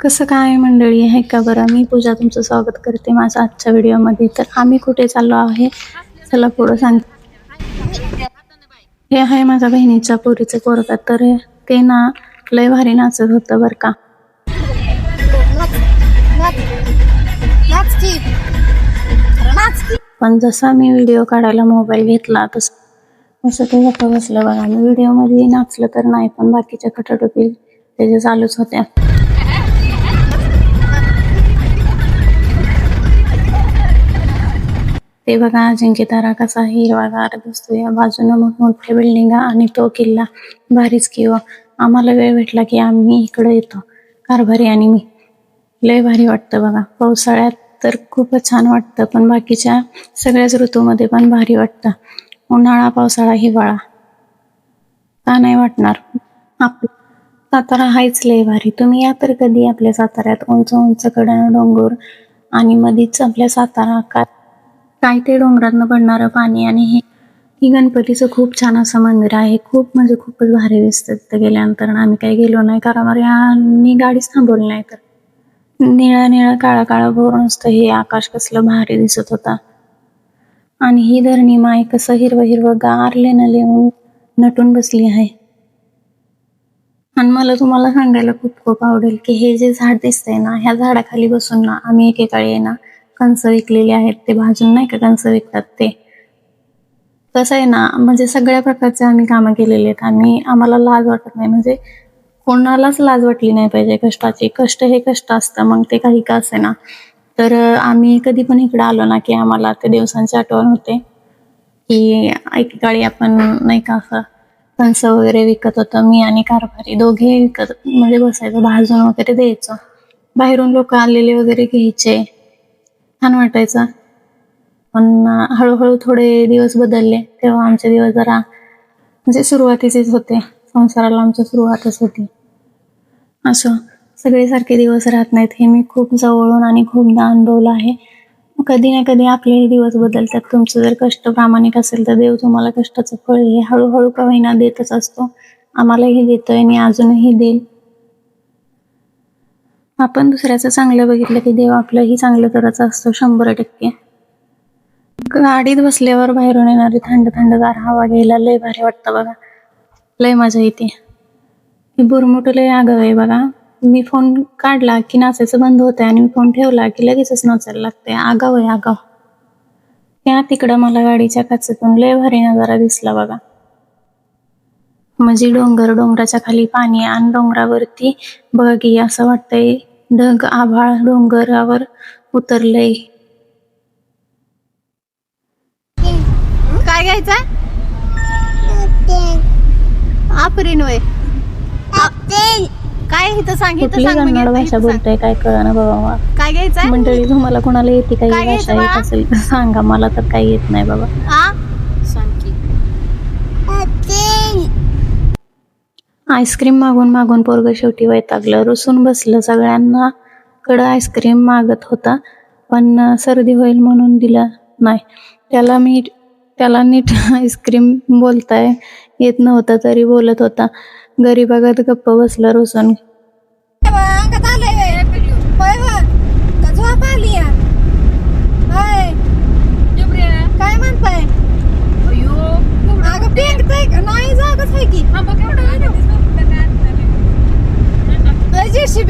कसं काय मंडळी आहे का बरं. मी पूजा तुमचं स्वागत करते माझ्या आजच्या व्हिडिओमध्ये. तर आम्ही कुठे चाललो आहे चला पुढं सांग. हे आहे माझ्या बहिणीच्या पोरीचे पोरगा. तर ते ना लय भारी नाचत होतं बरं का. पण जसा मी व्हिडिओ काढायला मोबाईल घेतला तसं ते गप्प बसलं बघा. मी व्हिडिओमध्ये नाचलं तर नाही, पण बाकीच्या खटाटोपी त्याच्या चालूच होत्या. ते बघा अजिंक्यतारा कसा हिरवागार दिसतोय. बाजूने मोठमोठ्या बिल्डिंगा आणि तो किल्ला भारीच की हो. आम्हाला वेळ भेटला की आम्ही इकडे येतो, कारभारी आणि मी. लय भारी वाटतं बघा. पावसाळ्यात तर खूपच छान वाटतं, पण बाकीच्या सगळ्याच ऋतूमध्ये पण भारी वाटतं. उन्हाळा, पावसाळा, हिवाळा का नाही वाटणार. सातारा हायच लय भारी. तुम्ही या तर कधी आपल्या साताऱ्यात. उंच उंच कड्यानं डोंगर आणि मधीच आपल्या सातारा काय ते डोंगरातनं पडणारं पाणी. आणि ही गणपतीचं खूप छान असं मंदिर आहे. खूप म्हणजे खूपच भारी दिसतं तिथं गेल्यानंतर. आम्ही काही गेलो नाही कारण यांनी गाडीच थांबवली नाही. तर निळा निळा काळा काळा भोर नुसतं हे आकाश कसलं भारी दिसत होता. आणि ही धरणी माय कसं हिरवं हिरवं गार लेणं लिहून नटून बसली आहे. आणि मला तुम्हाला सांगायला खूप खूप आवडेल की हे जे झाड दिसतंय ना, ह्या झाडाखाली बसून ना आम्ही एकेकाळी आहे ना कणसं विकलेली आहेत. ते भाजून नाही का कणसं विकतात ते. तसं आहे ना, म्हणजे सगळ्या प्रकारचे आम्ही कामं केलेली आहेत. आम्हाला लाज वाटत नाही, म्हणजे कोणालाच लाज वाटली नाही पाहिजे कष्टाची. कष्ट हे कष्ट असतं, मग ते काही का असे ना. तर आम्ही कधी पण इकडे आलो ना की आम्हाला त्या दिवसांची आठवण होते की एकेकाळी आपण नाही का असं कणसं वगैरे विकत होतं. मी आणि कारभारी दोघे विकत म्हणजे बसायचं, भाजून वगैरे द्यायचं. बाहेरून लोक आलेले वगैरे घ्यायचे, छान वाटायचं. पण हळूहळू थोडे दिवस बदलले, तेव्हा आमचे दिवस जरा म्हणजे सुरुवातीचेच होते. संसाराला आमच्या सुरुवातच होती. असं सगळे सारखे दिवस राहत नाहीत, हे मी खूप जवळून आणि खूपदा अनुभवलं आहे. कधी ना कधी आपलेही दिवस बदलतात. तुमचं जर कष्ट प्रामाणिक असेल तर देव तुम्हाला कष्टाचं फळ हे हळूहळू का होईना देतच असतो. आम्हालाही देतोय आणि अजूनही देईल. आपण दुसऱ्याचं चांगलं बघितलं की देव आपलंही चांगलं करत असतो 100%. गाडीत बसल्यावर बाहेरून येणारी थंड थंडगार हवा घ्यायला लय भारी वाटतं बघा. लय मजा येते. ही बुरमुट लय आगाव आहे बघा. मी फोन काढला की नाचायचं बंद होतंय आणि मी फोन ठेवला की लगेचच नाचायला लागते. आगाव आहे आगाव. त्या तिकडं मला गाडीच्या काचेतून लय भारी नजारा दिसला बघा. म्हणजे डोंगराच्या खाली पाणी आणि डोंगरावरती बघा की असं वाटतंय ढग आभाळ डोंगरावर उतरलंय. काय घ्यायचं? आपरीन वय काय इथं सांग. कुठली कन्नड भाषा बोलताय काय कळना बाबा. काय घ्यायचं मंडळी तुम्हाला कोणाला येते काही भाषा येत असेल तर सांगा. मला तर काही येत नाही बाबा. आईस्क्रीम मागून मागून पोरग शेवटी वैतागलं, रुसून बसलं. सगळ्यांना कडं आईस्क्रीम मागत होता, पण सर्दी होईल म्हणून दिलं नाही. त्याला नीट आईस्क्रीम बोलताय येत नव्हतं तरी बोलत होता. घरी बघत गप्प बसलं रुसून. काय म्हणताय? नाही जागच आहे की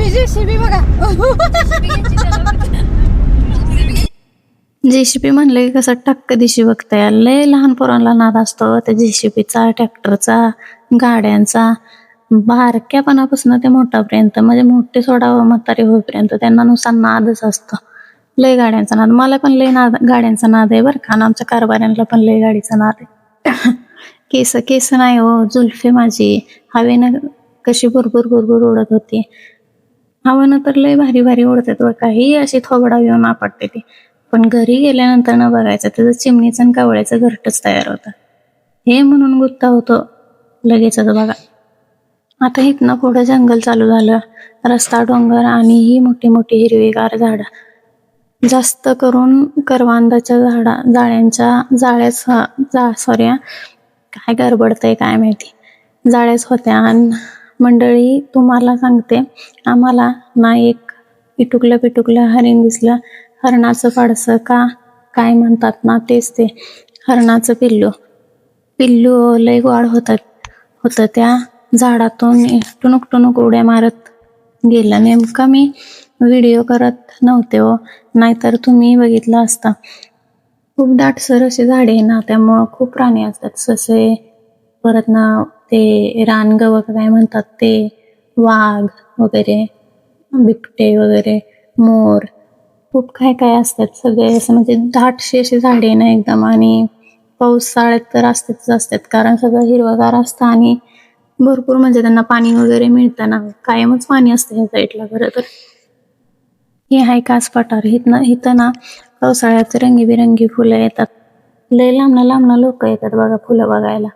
जेसीबी बघा. जेसीबी म्हणलं की कसं टक्क दिशी बघताय. लय लहान पोरांना नाद असतो त्या जेसीबीचा, ट्रॅक्टरचा, गाड्यांचा. बारक्यापणापासून ते मोठापर्यंत, म्हणजे मोठे सोडावं म्हातारे होईपर्यंत त्यांना नुसार नादच असतो. लय गाड्यांचा नाद. मला पण लय गाड्यांचा नाद आहे बरं का. आमच्या कारभाऱ्यांना पण लय गाडीचा नाद आहे. केस नाही हो, जुल्फे माझी हवेनं कशी भरपूर उडत होती. हवेनं तर लय भारी भारी उडतात बरं का. ही अशी थोबडा घेऊन आपटते ती. पण घरी गेल्यानंतर न बघायचं त्याचं चिमणीचं आणि कावळ्याचं घरटच तयार होतं. हे म्हणून गुत्ता होतो लगेचच बघा. आता इथनं पुढं जंगल चालू झालं, रस्ता, डोंगर आणि ही मोठी मोठी हिरवीगार झाडं. जास्त करून करवांदाच्या काय गडबडतंय काय माहिती, जाळ्याच होत्या. आणि मंडळी तुम्हाला सांगते, आम्हाला ना एक पिटुकलं पिटुकलं हरिण दिसलं. हरणाचं पाडसं का काय म्हणतात ना, तेच ते हरणाचं पिल्लू. पिल्लू लय गोड होतं त्या झाडातून टुणूक टुणूक उड्या मारत गेलं. नेमकं मी व्हिडिओ करत नव्हते हो, नाहीतर तुम्ही बघितलं असता. खूप दाटसर अशी झाडे आहे ना, त्यामुळं खूप प्राणी असतात. ससे, परत ना ते रानगवं काय म्हणतात ते, वाघ वगैरे, बिबटे वगैरे, मोर, खूप काय काय असतात. सगळे असं म्हणजे दाटशी अशी झाडे आहे ना एकदम. आणि पावसाळ्यात तर असतात कारण सगळं हिरवगार असतं आणि भरपूर म्हणजे त्यांना पाणी वगैरे मिळतं ना, कायमच पाणी असतं ह्या साईडला. खरं तर हे आहे कास पठार. इथं ना पावसाळ्यात रंगीबिरंगी फुलं येतात. लय लांबनं लोक येतात बघा फुलं बघायला.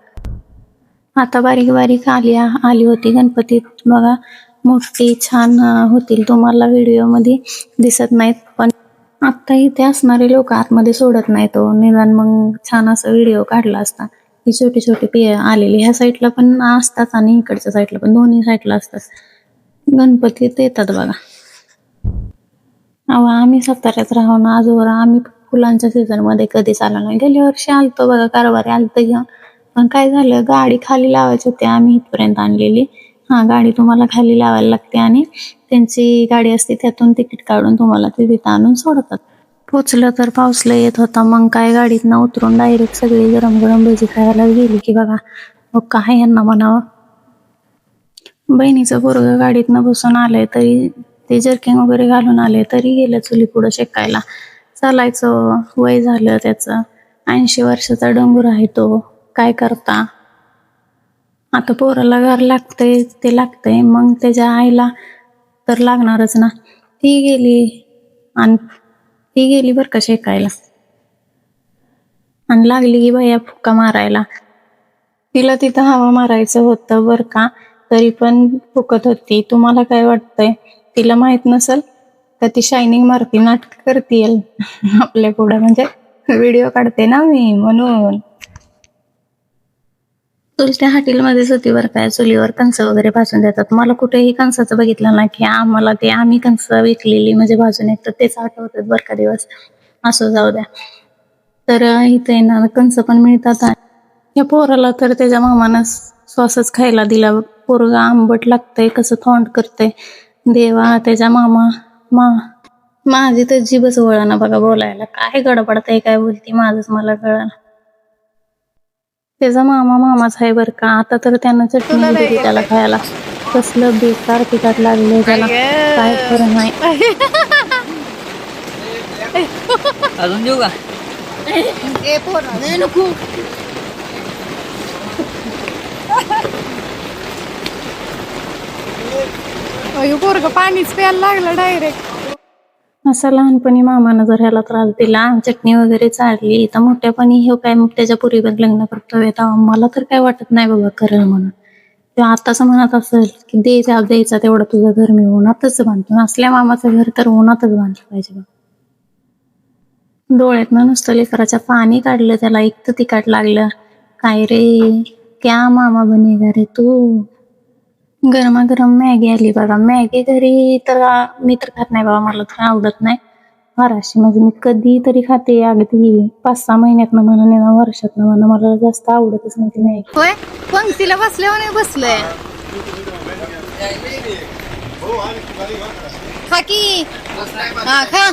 आता बारीक बारीक आली होती गणपतीत बघा, मोठी छान होतील. तुम्हाला व्हिडिओमध्ये दिसत नाहीत, पण आता इथे असणारे लोक आतमध्ये सोडत नाहीत हो. निदान मग छान असा व्हिडिओ काढला असता. ही छोटी छोटी आलेली ह्या साईडला पण असतात आणि इकडच्या साईडला पण, दोन्ही साईडला असतात. गणपतीत येतात बघा. अहो आम्ही साताऱ्यात राहून आजवर आम्ही फुलांच्या सीझन मध्ये कधीच आलो नाही. गेल्या वर्षी आलतो बघा, कारभारी आलतं घेऊन, पण काय झालं, गाडी खाली लावायची होती, आम्ही इथपर्यंत आणलेली. गाडी तुम्हाला खाली लावायला लागते आणि त्यांची गाडी असते, त्यातून तिकीट काढून तुम्हाला ते तिथं आणून सोडतात. पोचलं तर पाऊसला येत होता. मग काय गाडीतनं उतरून डायरेक्ट सगळी गरम गरम भजी खायला गेली की बघा. मग काय यांना म्हणावं. बहिणीचं पोरगं गाडीतनं बसून आलंय तरी ते जर्किंग वगैरे घालून आले तरी गेलं चुली पुढं शेकायला. चालायचं वय झालं त्याचं, 80 वर्षाचा डोंगर आहे तो. काय करता आता, पोराला घर लागतंय ते लागतंय, मग त्याच्या आईला तर लागणारच ना. ती गेली बरं का शेकायला, आणि लागली की बाया फुक्का मारायला. तिला तिथं हवा मारायचं होतं बरं का, तरी पण फुकत होती. तुम्हाला काय वाटतंय, तिला माहित नसल तर ती शायनिंग मारती, नाटक करते आपल्या पुढं. म्हणजे व्हिडिओ काढते ना मी, म्हणून. चुलत्या हॉटेलमध्येच होती बरं काय, चुलीवर कणसं वगैरे भाजून देतात. मला कुठेही कणसाचं बघितलं ना की आम्ही कणसं विकलेली म्हणजे भाजून येतात तेच आठवतात बरं का दिवस. असं जाऊ द्या. तर इथे येणार कणसं पण मिळतात. या पोराला तर त्याच्या मामानं सॉसच खायला दिला. पोरगा आंबट लागतंय, कसं थोंड करतंय देवा. त्याच्या माझी तर जीभच वळना बघा बोलायला. काय गडबडतंय, काय बोलती माझंच मला कळलं. त्याचा मामाच आहे बरं का. आता तर त्यानं चटणी दिली त्याला खायला, कसलं बेकार तिखट लागलंय त्याला, काय खरं नाही. अजून देऊ का? नको. पोरगं पाणीच प्यायला लागलं डायरेक्ट. असं लहानपणी मामानं जर ह्याला त्रास दिला, चटणी वगैरे चालली, तर मोठ्यापणी हे काय मग त्याच्या पूर्वीवर लग्न करतोय. मला तर काय वाटत नाही बाबा करेल म्हणून. तेव्हा आताच म्हणत असेल की द्यायचा तेवढं तुझं घर मी उन्हातच बांधतो. असल्या मामाचं घर तर उन्हातच बांधलं पाहिजे बघ. डोळ्यातनं नुसतं लेकराच्या पाणी काढलं, त्याला एक तर तिखट लागलं. काय रे क्या मामा बनेगा रे तू. गरमागरम मॅगी आली बघा. मॅगी घरी तर मी तर खात नाही बाबा, मला तर आवडत नाही फार अशी. म्हणजे मी कधी तरी खाते, अगदी 5-6 महिन्यातनं म्हणा, नाही वर्षातनं म्हणा, मला जास्त आवडतच नाही ती मॅगी. होय, पंक्तीला बसल्यावर नाही बसलोय. खा की, खा.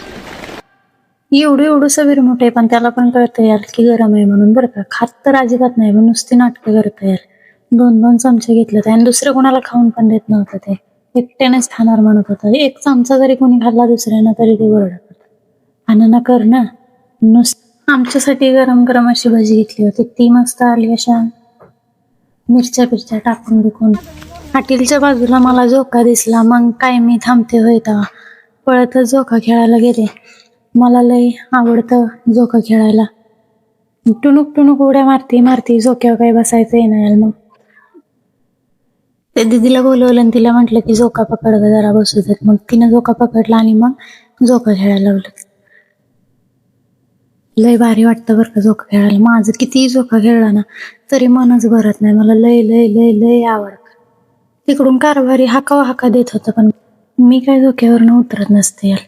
एवढं विरमोट आहे, पण त्याला पण कळतं यार की गरम आहे म्हणून बरं का. खात तर अजिबात नाही, पण नुसती नाटकं करतं यार. 2-2 चमचे घेतलं ते, आणि दुसरं कोणाला खाऊन पण देत नव्हतं. ते एकट्यानेच खाणार म्हणत होतं. एक चमचा जरी कोणी खाल्ला दुसऱ्यानं तरी ते ओरडत होतं, खाणं कर ना. आमच्यासाठी गरम गरम अशी भजी घेतली होती, ती मस्त आली अशा मिरच्या टाकून बिकून. हॉटेलच्या बाजूला मला झोका दिसला, मग काय मी थांबते होय तेव्हा पळतच झोका खेळायला गेले. मला लय आवडतं झोका खेळायला. टुणूक उड्या मारती झोक्यावर काही बसायचं येणार. मग ते दीदीला बोलवलं आणि तिला म्हटलं की झोका पकड जरा बसू देत. मग तिनं झोका पकडला आणि मग झोका खेळायला लावलं. लय भारी वाटतं बरं का झोका खेळायला. माझं कितीही झोका खेळला ना तरी मनच भरत नाही. मला लय लय लय लय आवडतं. तिकडून कारभारी हाका देत होतं, पण मी काय धोक्यावरनं उतरत नसते यार.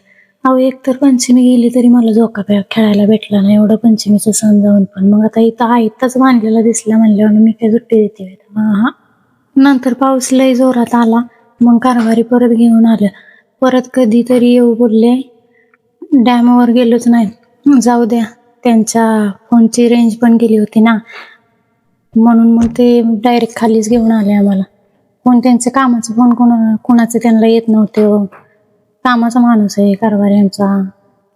अहो एक तर पंचमी गेली तरी मला झोका खेळायला भेटला नाही एवढं पंचमीचं सण जाऊन पण. मग आता इथं आयताच बांधलेला दिसला म्हणल्यावर मी काय सुट्टी देते हा. नंतर पाऊस लय जोरात आला. मग कारभारी परत घेऊन आलं. परत कधीतरी येऊ बोलले. डॅमवर गेलोच नाही. जाऊ द्या, त्यांच्या फोनची रेंज पण गेली होती ना, म्हणून मग ते डायरेक्ट खालीच घेऊन आले आम्हाला. फोन त्यांचे कामाचे फोन कोणाचे त्यांना येत नव्हते. कामाचा माणूस आहे कारभारी आमचा.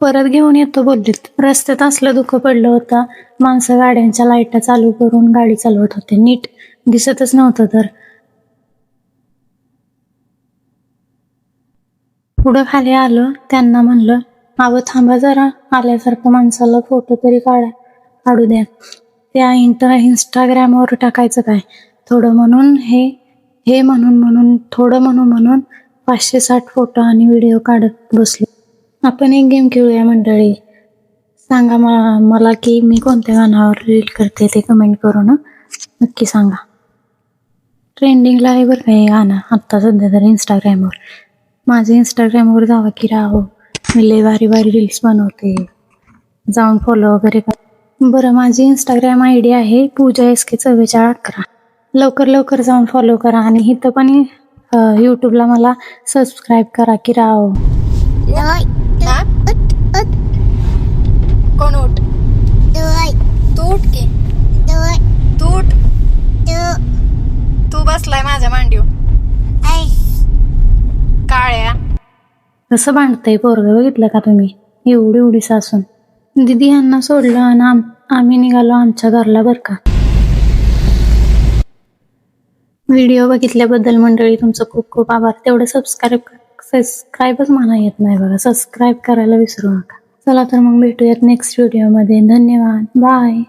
परत घेऊन येतो बोललेत. रस्त्यात असलं दुःख पडलं होतं. माणसं गाड्यांच्या लाईटा चालू करून गाडी चालवत होते. नीट दिसतच नव्हतं. तर पुढं खाली आलं. त्यांना म्हणलं, अहो थांबा जरा, आल्यासारखं माणसाला फोटो तरी काढू द्या. त्या इंस्टाग्रामवर टाकायचं काय थोडं म्हणून हे म्हणून थोडं म्हणून 560 फोटो आणि व्हिडिओ काढत बसले. आपण एक गेम खेळूया मंडळी. सांगा मला की मी कोणत्या गाण्यावर रील करते ते कमेंट करून नक्की सांगा. ट्रेंडिंगला आहे बरं का हे गाणं आत्ता सध्या तर इंस्टाग्रामवर. माझे इंस्टाग्रामवर जावा की राहो, मी लय भारी रील्स बनवते. जाऊन फॉलो वगैरे करा. बरं, माझी इंस्टाग्राम ID आहे पूजा SK 4411. लवकर जाऊन फॉलो करा. आणि इथं पण यूट्यूबला मला सबस्क्राईब करा की राहो. कोण उठ? तू उठ की. तू उठ. तू बसलाय माझ्या मांडीवर. काळ्या कसं भांडतंय पोरगं बघितलं का तुम्ही? एवढी सासून. दिदी यांना सोडलं आणि आम्ही निघालो आमच्या घरला बरं का. व्हिडिओ बघितल्याबद्दल मंडळी तुमचं खूप खूप आभार. तेवढं सबस्क्राईबच म्हणा येत नाही बघा. सबस्क्राईब करायला विसरू नका. चला तर मग भेटूयात नेक्स्ट व्हिडिओमध्ये. धन्यवाद. बाय.